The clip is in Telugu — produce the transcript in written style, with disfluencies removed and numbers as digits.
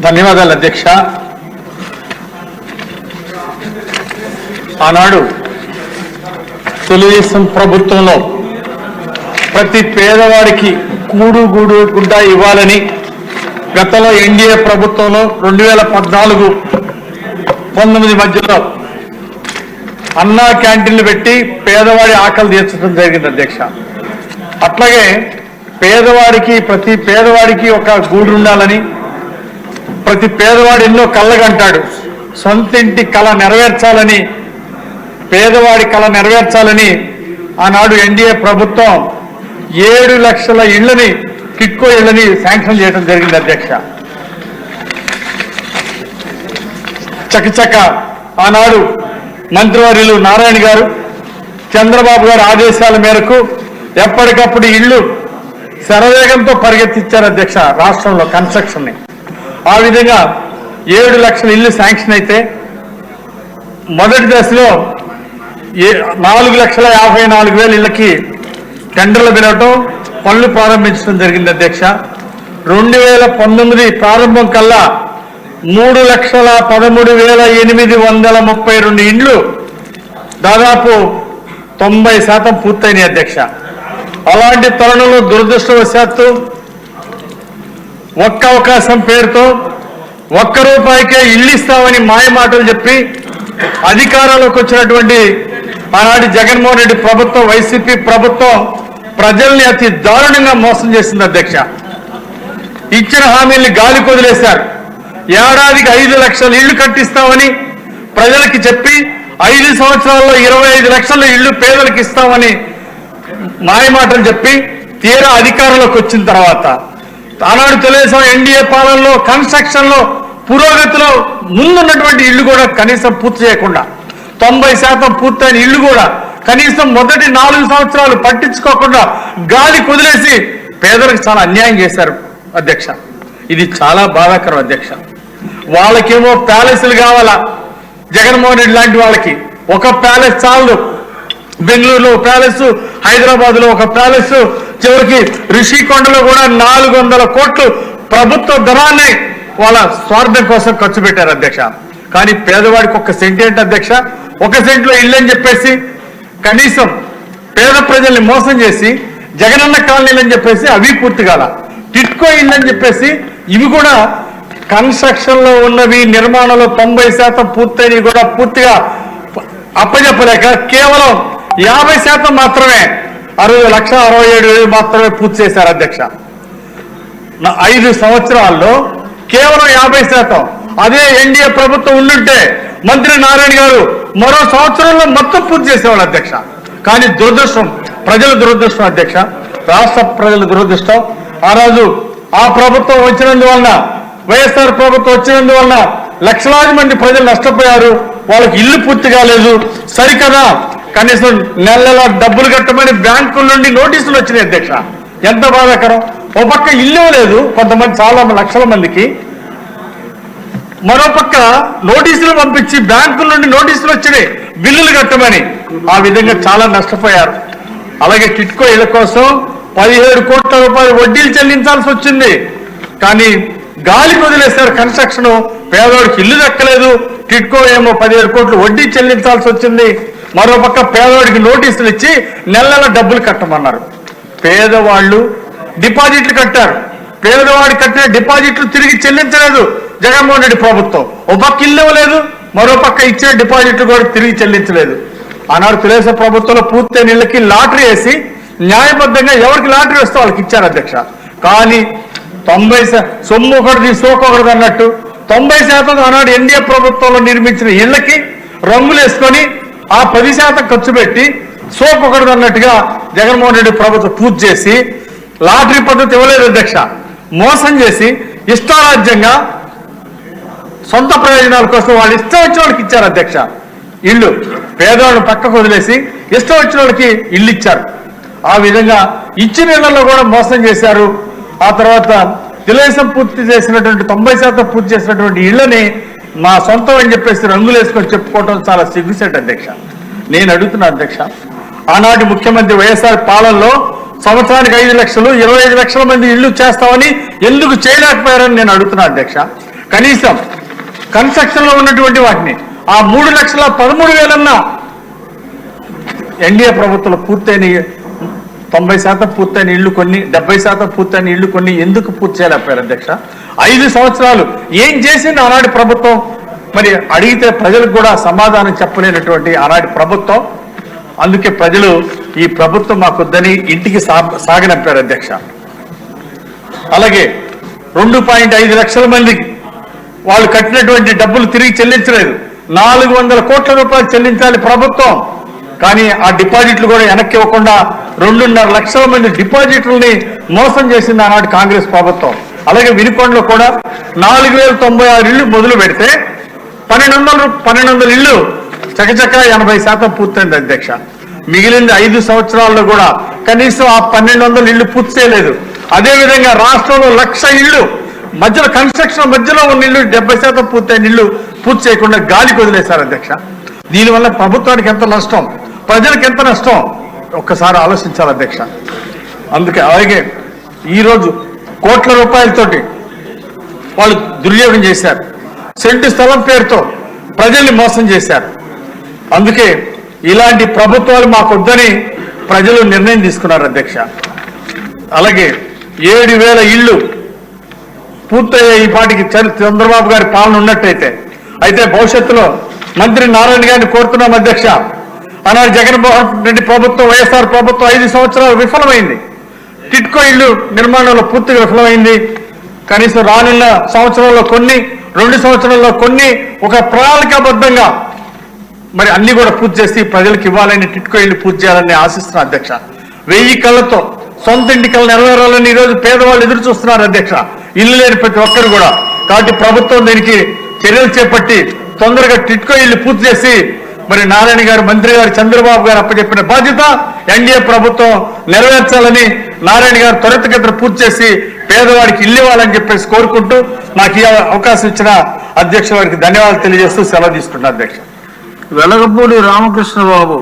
ధన్యవాదాలు అధ్యక్ష. ఆనాడు తెలుగుదేశం ప్రభుత్వంలో ప్రతి పేదవాడికి కూడు గుడ్డ ఇవ్వాలని గతంలో ఎన్డీఏ ప్రభుత్వంలో 2014-19 మధ్యలో అన్నా క్యాంటీన్లు పెట్టి పేదవాడి ఆకలి తీర్చడం జరిగింది అధ్యక్ష. అట్లాగే ప్రతి పేదవాడికి ఒక గూడు ఉండాలని, ప్రతి పేదవాడు ఎన్నో కళ్ళగంటాడు, సొంత ఇంటి కళ నెరవేర్చాలని, పేదవాడి కళ నెరవేర్చాలని ఆనాడు ఎన్డీఏ ప్రభుత్వం 7 లక్షల ఇళ్లని, కిట్కో ఇళ్లని శాంక్షన్ చేయడం జరిగింది అధ్యక్ష. చకచక ఆనాడు మంత్రివర్యులు నారాయణ గారు, చంద్రబాబు గారి ఆదేశాల మేరకు ఎప్పటికప్పుడు ఇళ్లు శరవేగంతో పరిగెత్తించారు అధ్యక్ష రాష్ట్రంలో కన్స్ట్రక్షన్ని. ఆ విధంగా 7 లక్షల ఇళ్లు శాంక్షన్ అయితే మొదటి దశలో 4,54,000 ఇళ్లకి టెండర్లు పిలవటం, పనులు ప్రారంభించడం జరిగింది అధ్యక్ష. 2019 ప్రారంభం కల్లా 3,13,832 ఇండ్లు దాదాపు 90% పూర్తయినాయి అధ్యక్ష. అలాంటి తరుణంలో దురదృష్టవశాత్తు ఒక్క అవకాశం పేరుతో ₹1 ఇల్లు ఇస్తామని మాయమాటలు చెప్పి అధికారంలోకి వచ్చినటువంటి ఆనాటి జగన్మోహన్ రెడ్డి ప్రభుత్వం, వైసీపీ ప్రభుత్వం ప్రజల్ని అతి దారుణంగా మోసం చేసింది అధ్యక్ష. ఇచ్చిన హామీల్ని గాలి కొదిలేశారు. ఏడాదికి 5 లక్షల ఇళ్లు కట్టిస్తామని ప్రజలకి చెప్పి 5 సంవత్సరాల్లో 25 లక్షల ఇళ్లు పేదలకు ఇస్తామని మాయమాటలు చెప్పి తీరా అధికారంలోకి వచ్చిన తర్వాత ఆనాడు తెలుగుదేశం ఎన్డీఏ పాలనలో కన్స్ట్రక్షన్లో పురోగతిలో ముందున్నటువంటి ఇళ్లు కూడా కనీసం పూర్తి చేయకుండా 90% పూర్తయిన ఇళ్లు కూడా కనీసం మొదటి 4 సంవత్సరాలు పట్టించుకోకుండా గాలి కుదిలేసి పేదలకు చాలా అన్యాయం చేశారు అధ్యక్ష. ఇది చాలా బాధాకరం అధ్యక్ష. వాళ్ళకేమో ప్యాలెస్లు కావాలా, జగన్మోహన్ రెడ్డి లాంటి వాళ్ళకి ఒక ప్యాలెస్ చాలు. బెంగళూరులో ప్యాలెస్, హైదరాబాద్లో ఒక ప్యాలెస్, చివరికి రిషికొండలో కూడా 400 కోట్లు ప్రభుత్వ ధనాన్ని వాళ్ళ స్వార్థం కోసం ఖర్చు పెట్టారు అధ్యక్ష. కానీ పేదవాడికి 1 సెంట్ ఏంటి అధ్యక్ష? 1 సెంట్లో ఇల్లని చెప్పేసి కనీసం పేద ప్రజల్ని మోసం చేసి జగనన్న కాలనీలు అని చెప్పేసి అవి పూర్తి కాల, టిట్కో ఇల్లని చెప్పేసి ఇవి కూడా కన్స్ట్రక్షన్లో ఉన్నవి, నిర్మాణంలో 90% పూర్తయినవి కూడా పూర్తిగా అప్పచెప్పలేక కేవలం 50% మాత్రమే 60,67,000 మాత్రమే పూర్తి చేశారు అధ్యక్ష. 5 సంవత్సరాల్లో కేవలం 50%. అదే ఎన్డీఏ ప్రభుత్వం ఉండుంటే మంత్రి నారాయణ గారు మరో సంవత్సరంలో మొత్తం పూర్తి చేసేవాళ్ళు అధ్యక్ష. కానీ దురదృష్టం, ప్రజల దురదృష్టం అధ్యక్ష, రాష్ట్ర ప్రజల దురదృష్టం. ఆ రోజు ఆ ప్రభుత్వం వచ్చినందువలన, వైఎస్ఆర్ ప్రభుత్వం వచ్చినందువలన లక్షలాది మంది ప్రజలు నష్టపోయారు. వాళ్ళకి ఇల్లు పూర్తి కాలేదు. సరికదా కనీసం నెల డబ్బులు కట్టమని బ్యాంకుల నుండి నోటీసులు వచ్చినాయి అధ్యక్ష. ఎంత బాధాకరం. ఓ పక్క ఇల్లు లేదు కొంతమంది, చాలా లక్షల మందికి, మరోపక్క నోటీసులు పంపించి బ్యాంకుల నుండి నోటీసులు వచ్చినాయి బిల్లులు కట్టమని. ఆ విధంగా చాలా నష్టపోయారు. అలాగే టిట్కో ఇళ్ల కోసం 17 కోట్ల రూపాయలు వడ్డీలు చెల్లించాల్సి వచ్చింది. కానీ గాలి వదిలేశారు కన్స్ట్రక్షన్. పేదవాడికి ఇల్లు దక్కలేదు. టిట్కో ఏమో 17 కోట్లు వడ్డీ చెల్లించాల్సి వచ్చింది. మరోపక్క పేదవాడికి నోటీసులు ఇచ్చి నెల డబ్బులు కట్టమన్నారు. పేదవాళ్ళు డిపాజిట్లు కట్టారు. పేదవాడు కట్టిన డిపాజిట్లు తిరిగి చెల్లించలేదు జగన్మోహన్ రెడ్డి ప్రభుత్వం. ఓ పక్క ఇల్లు ఇవ్వలేదు, మరోపక్క ఇచ్చిన డిపాజిట్లు కూడా తిరిగి చెల్లించలేదు. ఆనాడు తెలుగుదేశం ప్రభుత్వంలో పూర్తయిన ఇళ్ళకి లాటరీ వేసి న్యాయబద్ధంగా ఎవరికి లాటరీ వస్తే వాళ్ళకి ఇచ్చారు అధ్యక్ష. కానీ 90 సొమ్ము ఒకటి సోకొకటి అన్నట్టు 90% ఆనాడు ఎన్డీఏ ప్రభుత్వంలో నిర్మించిన ఇళ్లకి రంగులు వేసుకొని ఆ 10% ఖర్చు పెట్టి సోకొకటి అన్నట్టుగా జగన్మోహన్ రెడ్డి ప్రభుత్వం పూర్తి చేసి లాటరీ పద్ధతి ఇవ్వలేదు అధ్యక్ష. మోసం చేసి ఇష్టారాజ్యంగా సొంత ప్రయోజనాల కోసం వాళ్ళు ఇష్టం వచ్చిన వాళ్ళకి ఇచ్చారు అధ్యక్ష ఇల్లు. పేదవాళ్ళని పక్కకు వదిలేసి ఇష్టం వచ్చిన వాళ్ళకి ఇల్లు ఇచ్చారు. ఆ విధంగా ఇచ్చిన ఇళ్లలో కూడా మోసం చేశారు. ఆ తర్వాత తెలుగుదేశం పూర్తి చేసినటువంటి 90% పూర్తి చేసినటువంటి ఇళ్లని మా సొంతం అని చెప్పేసి రంగులు వేసుకొని చెప్పుకోవడం చాలా సిగ్గుసేట అధ్యక్ష. నేను అడుగుతున్నా అధ్యక్ష, ఆనాటి ముఖ్యమంత్రి వైఎస్ఆర్ పాలనలో సంవత్సరానికి 5 లక్షలు 25 లక్షల మంది ఇళ్లు చేస్తామని ఎందుకు చేయలేకపోయారని నేను అడుగుతున్నా అధ్యక్ష. కనీసం కన్స్ట్రక్షన్ లో ఉన్నటువంటి వాటిని ఆ 3,13,000 ఎన్డీఏ ప్రభుత్వంలో పూర్తయిన 90% పూర్తయిన ఇళ్లు కొన్ని, 70% పూర్తయిన ఇళ్లు కొన్ని ఎందుకు పూర్తి చేయలేకపోయారు అధ్యక్ష? 5 సంవత్సరాలు ఏం చేసింది ఆనాటి ప్రభుత్వం? మరి అడిగితే ప్రజలకు కూడా సమాధానం చెప్పలేనటువంటి ఆనాటి ప్రభుత్వం. అందుకే ప్రజలు ఈ ప్రభుత్వం మాకొద్దని ఇంటికి సాగనంపారు అధ్యక్ష. అలాగే 2.5 లక్షల మందికి వాళ్ళు కట్టినటువంటి డబ్బులు తిరిగి చెల్లించలేదు. 400 కోట్ల రూపాయలు చెల్లించాలి ప్రభుత్వం. కానీ ఆ డిపాజిట్లు కూడా వెనక్కి ఇవ్వకుండా 2.5 లక్షల మంది డిపాజిట్లని మోసం చేసింది ఆనాటి కాంగ్రెస్ ప్రభుత్వం. అలాగే వినుకొండలో కూడా 4,096 ఇళ్లు మొదలు పెడితే 1,200 ఇళ్లు చకచక 80% పూర్తయింది అధ్యక్ష. మిగిలింది 5 సంవత్సరాల్లో కూడా కనీసం ఆ 1,200 ఇళ్లు పూర్తి చేయలేదు. అదేవిధంగా రాష్ట్రంలో 1,00,000 ఇళ్లు మధ్యలో కన్స్ట్రక్షన్ మధ్యలో ఉన్న ఇళ్లు 70% పూర్తయిన ఇళ్లు పూర్తి చేయకుండా గాలికి వదిలేశారు అధ్యక్ష. దీనివల్ల ప్రభుత్వానికి ఎంత నష్టం, ప్రజలకు ఎంత నష్టం ఒక్కసారి ఆలోచించాలి అధ్యక్ష. అందుకే అలాగే ఈరోజు కోట్ల రూపాయలతోటి వాళ్ళు దుర్యోగం చేశారు. సెంటు స్థలం పేరుతో ప్రజల్ని మోసం చేశారు. అందుకే ఇలాంటి ప్రభుత్వాలు మాకొద్దని ప్రజలు నిర్ణయం తీసుకున్నారు అధ్యక్ష. అలాగే 7,000 ఇళ్లు పూర్తయ్యే ఈ పాటికి చంద్రబాబు గారి పాలన ఉన్నట్టయితే అయితే భవిష్యత్తులో మంత్రి నారాయణ గారిని కోరుతున్నాం అధ్యక్ష. ఆనాడు జగన్మోహన్ రెడ్డి ప్రభుత్వం, వైఎస్ఆర్ ప్రభుత్వం 5 సంవత్సరాలు విఫలమైంది. టిట్కో ఇళ్లు నిర్మాణంలో పూర్తిగా విఫలమైంది. కనీసం రానున్న సంవత్సరంలో కొన్ని, 2 సంవత్సరాల్లో కొన్ని, ఒక ప్రణాళికాబద్ధంగా మరి అన్ని కూడా పూర్తి చేసి ప్రజలకు ఇవ్వాలని, టిట్కో ఇళ్లు పూర్తి చేయాలని ఆశిస్తున్నా అధ్యక్ష. 1000 కళ్ళతో సొంత ఇంటి కళ్ళు నెరవేరాలని ఈరోజు పేదవాళ్ళు ఎదురు చూస్తున్నారు అధ్యక్ష. ఇల్లు లేని ప్రతి ఒక్కరు కూడా. కాబట్టి ప్రభుత్వం దీనికి చర్యలు చేపట్టి తొందరగా టిట్కో ఇల్లు పూర్తి చేసి మరి నారాయణ గారు, మంత్రి గారు, చంద్రబాబు గారు అప్పచెప్పిన బాధ్యత ఎన్డీఏ ప్రభుత్వం నెరవేర్చాలని, నారాయణ గారు త్వరితగతిన పూర్తి చేసి పేదవాడికి ఇల్లు ఇవ్వాలని చెప్పేసి కోరుకుంటూ నాకు ఈ అవకాశం ఇచ్చిన అధ్యక్ష వారికి ధన్యవాదాలు తెలియజేస్తూ సెలవు తీసుకుంటున్నా అధ్యక్ష. వెలగపూడి రామకృష్ణబాబు.